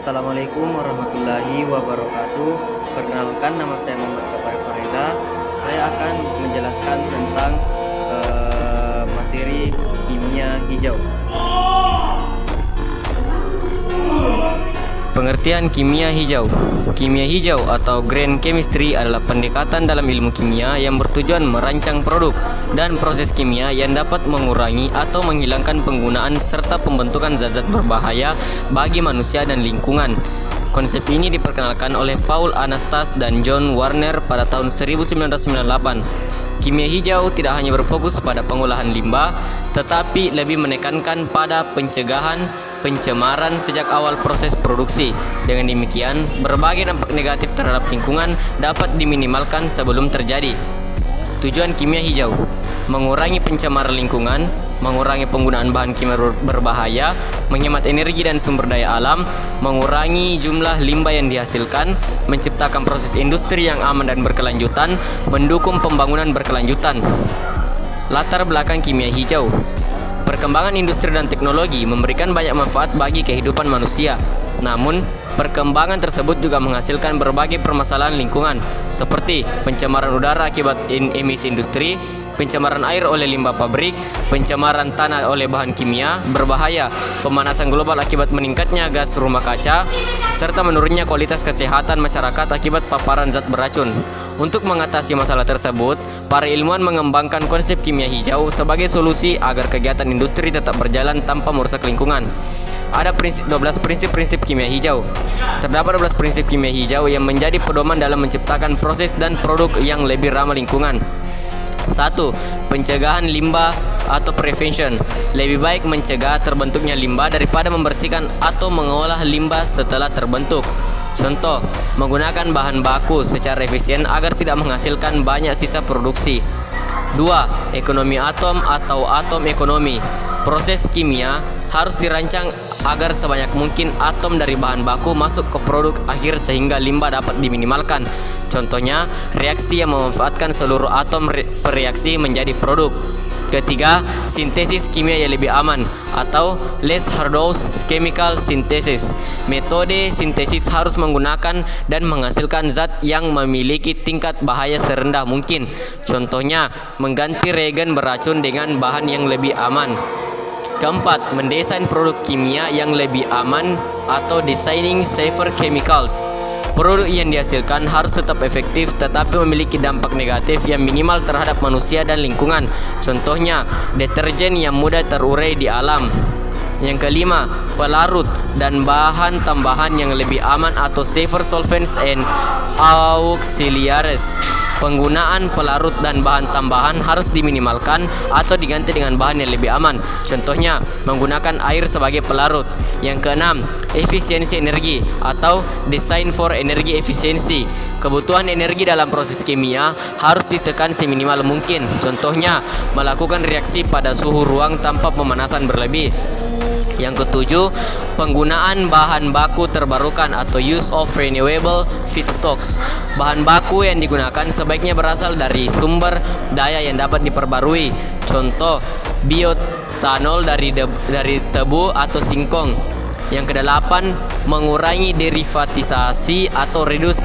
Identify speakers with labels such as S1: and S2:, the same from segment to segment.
S1: Assalamualaikum warahmatullahi wabarakatuh. Perkenalkan, nama saya Muhammad Kafarif Farida. Saya akan menjelaskan tentang materi kimia hijau.
S2: Pengertian kimia hijau. Kimia hijau atau green chemistry adalah pendekatan dalam ilmu kimia yang bertujuan merancang produk dan proses kimia yang dapat mengurangi atau menghilangkan penggunaan serta pembentukan zat-zat berbahaya bagi manusia dan lingkungan. Konsep ini diperkenalkan oleh Paul Anastas dan John Warner pada tahun 1998. Kimia hijau tidak hanya berfokus pada pengolahan limbah, tetapi lebih menekankan pada pencegahan pencemaran sejak awal proses produksi. Dengan demikian, berbagai dampak negatif terhadap lingkungan dapat diminimalkan sebelum terjadi. Tujuan kimia hijau: mengurangi pencemaran lingkungan, mengurangi penggunaan bahan kimia berbahaya, menghemat energi dan sumber daya alam, mengurangi jumlah limbah yang dihasilkan, menciptakan proses industri yang aman dan berkelanjutan, mendukung pembangunan berkelanjutan. Latar belakang kimia hijau. Perkembangan industri dan teknologi memberikan banyak manfaat bagi kehidupan manusia. Namun, perkembangan tersebut juga menghasilkan berbagai permasalahan lingkungan, seperti pencemaran udara akibat emisi industri, pencemaran air oleh limbah pabrik, pencemaran tanah oleh bahan kimia berbahaya, pemanasan global akibat meningkatnya gas rumah kaca, serta menurunnya kualitas kesehatan masyarakat akibat paparan zat beracun. Untuk mengatasi masalah tersebut, para ilmuwan mengembangkan konsep kimia hijau sebagai solusi agar kegiatan industri tetap berjalan tanpa merusak lingkungan. Ada 12 prinsip-prinsip kimia hijau. Terdapat 12 prinsip kimia hijau yang menjadi pedoman dalam menciptakan proses dan produk yang lebih ramah lingkungan. 1. Pencegahan limbah atau prevention. Lebih baik mencegah terbentuknya limbah daripada membersihkan atau mengolah limbah setelah terbentuk. Contoh, menggunakan bahan baku secara efisien agar tidak menghasilkan banyak sisa produksi. 2. Ekonomi atom atau atom ekonomi. Proses kimia harus dirancang agar sebanyak mungkin atom dari bahan baku masuk ke produk akhir sehingga limbah dapat diminimalkan. Contohnya, reaksi yang memanfaatkan seluruh atom bereaksi menjadi produk. Ketiga, sintesis kimia yang lebih aman atau less hazardous chemical synthesis. Metode sintesis harus menggunakan dan menghasilkan zat yang memiliki tingkat bahaya serendah mungkin. Contohnya, mengganti reagen beracun dengan bahan yang lebih aman. Keempat, mendesain produk kimia yang lebih aman atau designing safer chemicals. Produk yang dihasilkan harus tetap efektif tetapi memiliki dampak negatif yang minimal terhadap manusia dan lingkungan. Contohnya, deterjen yang mudah terurai di alam. Yang kelima, pelarut dan bahan tambahan yang lebih aman atau safer solvents and auxiliaries. Penggunaan pelarut dan bahan tambahan harus diminimalkan atau diganti dengan bahan yang lebih aman. Contohnya, menggunakan air sebagai pelarut. Yang keenam, efisiensi energi atau design for energy efficiency. Kebutuhan energi dalam proses kimia harus ditekan seminimal mungkin. Contohnya, melakukan reaksi pada suhu ruang tanpa pemanasan berlebih. Yang ketujuh, penggunaan bahan baku terbarukan atau use of renewable feedstocks. Bahan baku yang digunakan sebaiknya berasal dari sumber daya yang dapat diperbarui. Contoh, bioetanol dari tebu atau singkong. Yang kedelapan, mengurangi derivatisasi atau reduce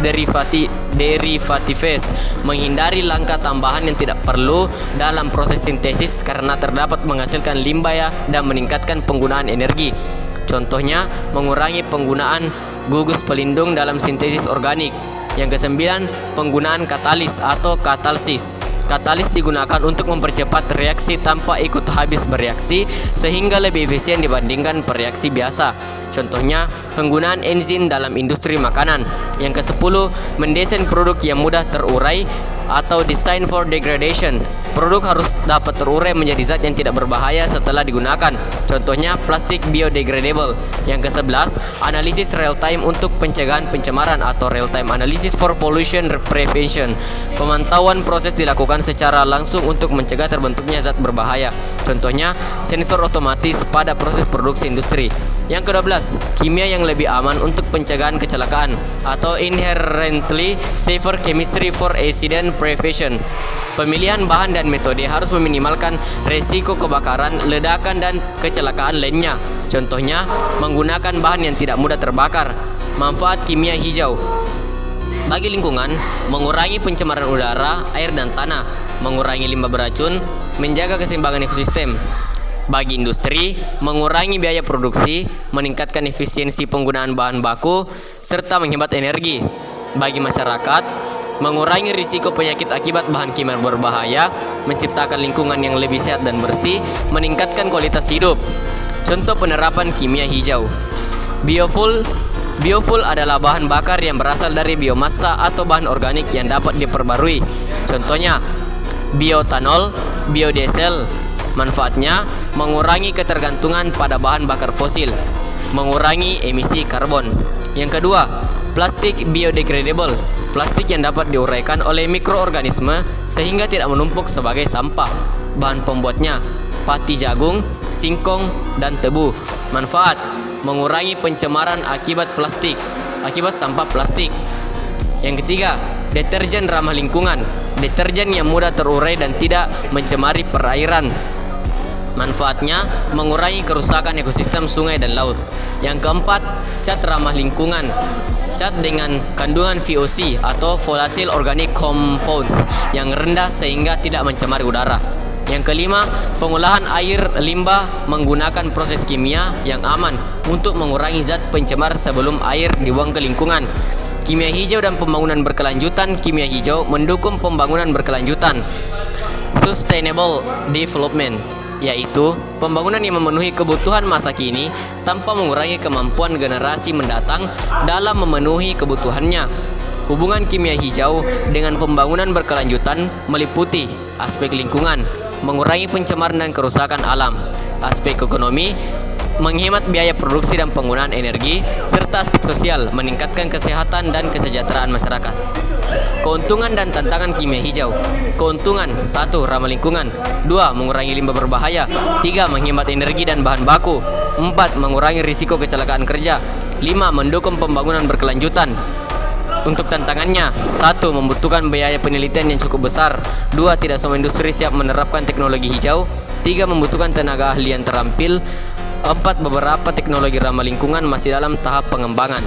S2: derivatives. Menghindari langkah tambahan yang tidak perlu dalam proses sintesis karena terdapat menghasilkan limbah dan meningkatkan penggunaan energi. Contohnya, mengurangi penggunaan gugus pelindung dalam sintesis organik. Yang kesembilan, penggunaan katalis atau katalsis. Katalis digunakan untuk mempercepat reaksi tanpa ikut habis bereaksi sehingga lebih efisien dibandingkan bereaksi biasa. Contohnya, penggunaan enzim dalam industri makanan. Yang kesepuluh, mendesain produk yang mudah terurai atau design for degradation. Produk harus dapat terurai menjadi zat yang tidak berbahaya setelah digunakan. Contohnya, plastik biodegradable. Yang ke-11, analisis real time untuk pencegahan pencemaran atau real time analysis for pollution prevention. Pemantauan proses dilakukan secara langsung untuk mencegah terbentuknya zat berbahaya. Contohnya, sensor otomatis pada proses produksi industri. Yang ke-12, kimia yang lebih aman untuk pencegahan kecelakaan atau inherently safer chemistry for accident prevention. Pemilihan bahan dan metode harus meminimalkan resiko kebakaran, ledakan, dan kecelakaan lainnya. Contohnya, menggunakan bahan yang tidak mudah terbakar. Manfaat kimia hijau bagi lingkungan: mengurangi pencemaran udara, air dan tanah, mengurangi limbah beracun, menjaga keseimbangan ekosistem. Bagi industri, mengurangi biaya produksi, meningkatkan efisiensi penggunaan bahan baku, serta menghemat energi. Bagi masyarakat, mengurangi risiko penyakit akibat bahan kimia berbahaya, menciptakan lingkungan yang lebih sehat dan bersih, meningkatkan kualitas hidup. Contoh penerapan kimia hijau: Biofuel adalah bahan bakar yang berasal dari biomasa atau bahan organik yang dapat diperbarui. Contohnya, bioetanol, biodiesel. Manfaatnya, mengurangi ketergantungan pada bahan bakar fosil, mengurangi emisi karbon. Yang kedua, plastik biodegradable. Plastik yang dapat diuraikan oleh mikroorganisme sehingga tidak menumpuk sebagai sampah. Bahan pembuatnya, pati jagung, singkong, dan tebu. Manfaat: mengurangi pencemaran akibat sampah plastik. Yang ketiga, deterjen ramah lingkungan. Deterjen yang mudah terurai dan tidak mencemari perairan. Manfaatnya, mengurangi kerusakan ekosistem sungai dan laut. Yang keempat, cat ramah lingkungan. Cat dengan kandungan VOC atau volatile organic compounds yang rendah sehingga tidak mencemari udara. Yang kelima, pengolahan air limbah menggunakan proses kimia yang aman untuk mengurangi zat pencemar sebelum air dibuang ke lingkungan. Kimia hijau dan pembangunan berkelanjutan. Kimia hijau mendukung pembangunan berkelanjutan sustainable development, yaitu pembangunan yang memenuhi kebutuhan masa kini tanpa mengurangi kemampuan generasi mendatang dalam memenuhi kebutuhannya. Hubungan kimia hijau dengan pembangunan berkelanjutan meliputi aspek lingkungan, mengurangi pencemaran dan kerusakan alam, aspek ekonomi, menghemat biaya produksi dan penggunaan energi, serta aspek sosial, meningkatkan kesehatan dan kesejahteraan masyarakat. Keuntungan dan tantangan kimia hijau. Keuntungan: 1. Ramah lingkungan. 2. Mengurangi limbah berbahaya. 3. Menghemat energi dan bahan baku. 4. Mengurangi risiko kecelakaan kerja. 5. Mendukung pembangunan berkelanjutan. Untuk tantangannya: 1. Membutuhkan biaya penelitian yang cukup besar. 2. Tidak semua industri siap menerapkan teknologi hijau. 3. Membutuhkan tenaga ahli yang terampil. 4. Beberapa teknologi ramah lingkungan masih dalam tahap pengembangan.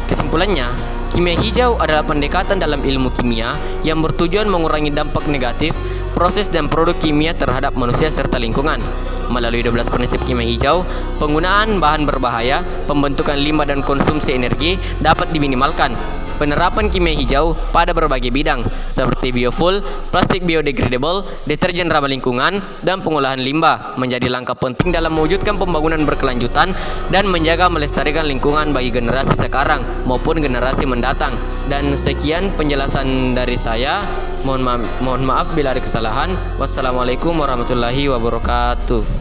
S2: Kesimpulannya, kimia hijau adalah pendekatan dalam ilmu kimia yang bertujuan mengurangi dampak negatif proses dan produk kimia terhadap manusia serta lingkungan. Melalui 12 prinsip kimia hijau, penggunaan bahan berbahaya, pembentukan limbah dan konsumsi energi dapat diminimalkan. Penerapan kimia hijau pada berbagai bidang seperti biofuel, plastik biodegradable, deterjen ramah lingkungan, dan pengolahan limbah menjadi langkah penting dalam mewujudkan pembangunan berkelanjutan dan menjaga melestarikan lingkungan bagi generasi sekarang maupun generasi mendatang. Dan sekian penjelasan dari saya. Mohon maaf bila ada kesalahan. Wassalamualaikum warahmatullahi wabarakatuh.